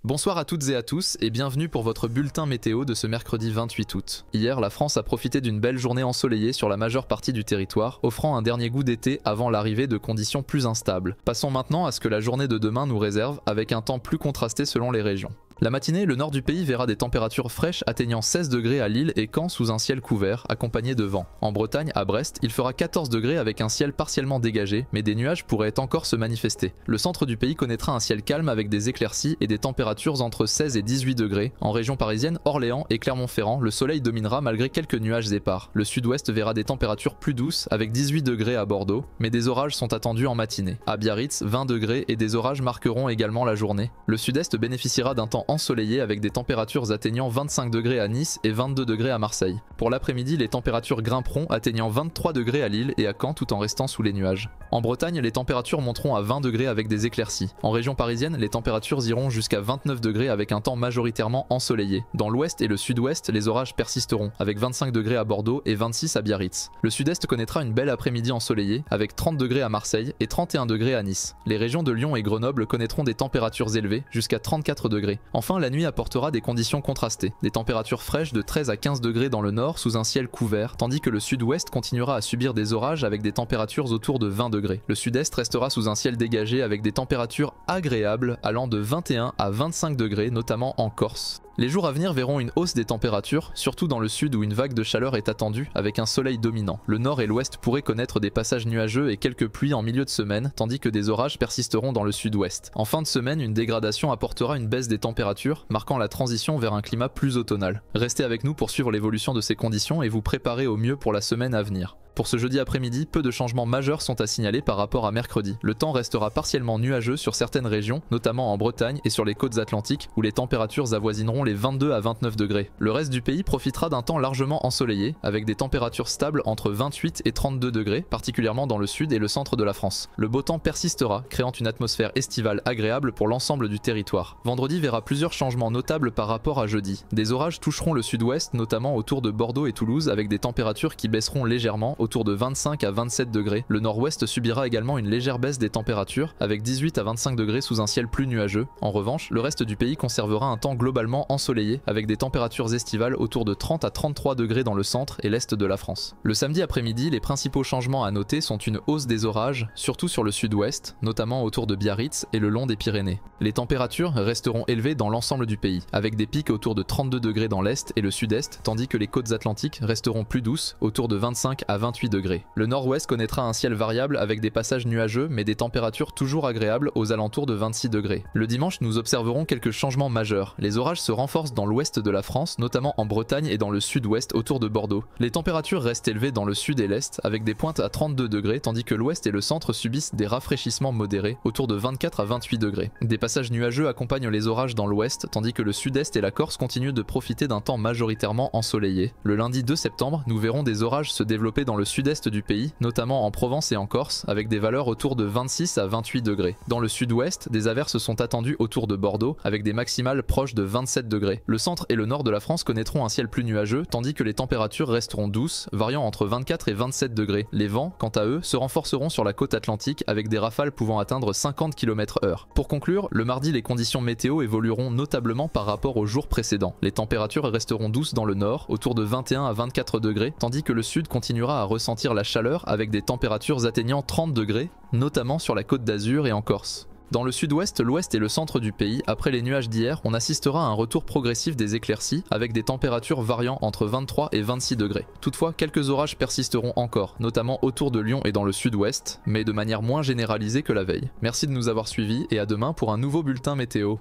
Bonsoir à toutes et à tous et bienvenue pour votre bulletin météo de ce mercredi 28 août. Hier, la France a profité d'une belle journée ensoleillée sur la majeure partie du territoire, offrant un dernier goût d'été avant l'arrivée de conditions plus instables. Passons maintenant à ce que la journée de demain nous réserve avec un temps plus contrasté selon les régions. La matinée, le nord du pays verra des températures fraîches atteignant 16 degrés à Lille et Caen sous un ciel couvert, accompagné de vent. En Bretagne, à Brest, il fera 14 degrés avec un ciel partiellement dégagé, mais des nuages pourraient encore se manifester. Le centre du pays connaîtra un ciel calme avec des éclaircies et des températures entre 16 et 18 degrés. En région parisienne, Orléans et Clermont-Ferrand, le soleil dominera malgré quelques nuages épars. Le sud-ouest verra des températures plus douces avec 18 degrés à Bordeaux, mais des orages sont attendus en matinée. À Biarritz, 20 degrés et des orages marqueront également la journée. Le sud-est bénéficiera d'un temps ensoleillé avec des températures atteignant 25 degrés à Nice et 22 degrés à Marseille. Pour l'après-midi, les températures grimperont atteignant 23 degrés à Lille et à Caen tout en restant sous les nuages. En Bretagne, les températures monteront à 20 degrés avec des éclaircies. En région parisienne, les températures iront jusqu'à 29 degrés avec un temps majoritairement ensoleillé. Dans l'ouest et le sud-ouest, les orages persisteront avec 25 degrés à Bordeaux et 26 à Biarritz. Le sud-est connaîtra une belle après-midi ensoleillée avec 30 degrés à Marseille et 31 degrés à Nice. Les régions de Lyon et Grenoble connaîtront des températures élevées jusqu'à 34 degrés. Enfin, la nuit apportera des conditions contrastées. Des températures fraîches de 13 à 15 degrés dans le nord sous un ciel couvert, tandis que le sud-ouest continuera à subir des orages avec des températures autour de 20 degrés. Le sud-est restera sous un ciel dégagé avec des températures agréables allant de 21 à 25 degrés, notamment en Corse. Les jours à venir verront une hausse des températures, surtout dans le sud où une vague de chaleur est attendue avec un soleil dominant. Le nord et l'ouest pourraient connaître des passages nuageux et quelques pluies en milieu de semaine, tandis que des orages persisteront dans le sud-ouest. En fin de semaine, une dégradation apportera une baisse des températures, marquant la transition vers un climat plus automnal. Restez avec nous pour suivre l'évolution de ces conditions et vous préparer au mieux pour la semaine à venir. Pour ce jeudi après-midi, peu de changements majeurs sont à signaler par rapport à mercredi. Le temps restera partiellement nuageux sur certaines régions, notamment en Bretagne et sur les côtes atlantiques, où les températures avoisineront les 22 à 29 degrés. Le reste du pays profitera d'un temps largement ensoleillé, avec des températures stables entre 28 et 32 degrés, particulièrement dans le sud et le centre de la France. Le beau temps persistera, créant une atmosphère estivale agréable pour l'ensemble du territoire. Vendredi verra plusieurs changements notables par rapport à jeudi. Des orages toucheront le sud-ouest, notamment autour de Bordeaux et Toulouse, avec des températures qui baisseront légèrement, autour de 25 à 27 degrés. Le nord-ouest subira également une légère baisse des températures, avec 18 à 25 degrés sous un ciel plus nuageux. En revanche, le reste du pays conservera un temps globalement ensoleillé, avec des températures estivales autour de 30 à 33 degrés dans le centre et l'est de la France. Le samedi après-midi, les principaux changements à noter sont une hausse des orages, surtout sur le sud-ouest, notamment autour de Biarritz et le long des Pyrénées. Les températures resteront élevées dans l'ensemble du pays, avec des pics autour de 32 degrés dans l'est et le sud-est, tandis que les côtes atlantiques resteront plus douces, autour de 25 à 28 degrés. Le nord-ouest connaîtra un ciel variable avec des passages nuageux mais des températures toujours agréables aux alentours de 26 degrés. Le dimanche, nous observerons quelques changements majeurs. Les orages se renforcent dans l'ouest de la France, notamment en Bretagne et dans le sud-ouest autour de Bordeaux. Les températures restent élevées dans le sud et l'est avec des pointes à 32 degrés tandis que l'ouest et le centre subissent des rafraîchissements modérés autour de 24 à 28 degrés. Des passages nuageux accompagnent les orages dans l'ouest tandis que le sud-est et la Corse continuent de profiter d'un temps majoritairement ensoleillé. Le lundi 2 septembre, nous verrons des orages se développer dans le sud-est du pays, notamment en Provence et en Corse, avec des valeurs autour de 26 à 28 degrés. Dans le sud-ouest, des averses sont attendues autour de Bordeaux, avec des maximales proches de 27 degrés. Le centre et le nord de la France connaîtront un ciel plus nuageux, tandis que les températures resteront douces, variant entre 24 et 27 degrés. Les vents, quant à eux, se renforceront sur la côte atlantique, avec des rafales pouvant atteindre 50 km/h. Pour conclure, le mardi, les conditions météo évolueront notablement par rapport aux jours précédents. Les températures resteront douces dans le nord, autour de 21 à 24 degrés, tandis que le sud continuera à ressentir la chaleur avec des températures atteignant 30 degrés, notamment sur la côte d'Azur et en Corse. Dans le sud-ouest, l'ouest et le centre du pays, après les nuages d'hier, on assistera à un retour progressif des éclaircies avec des températures variant entre 23 et 26 degrés. Toutefois, quelques orages persisteront encore, notamment autour de Lyon et dans le sud-ouest, mais de manière moins généralisée que la veille. Merci de nous avoir suivis et à demain pour un nouveau bulletin météo.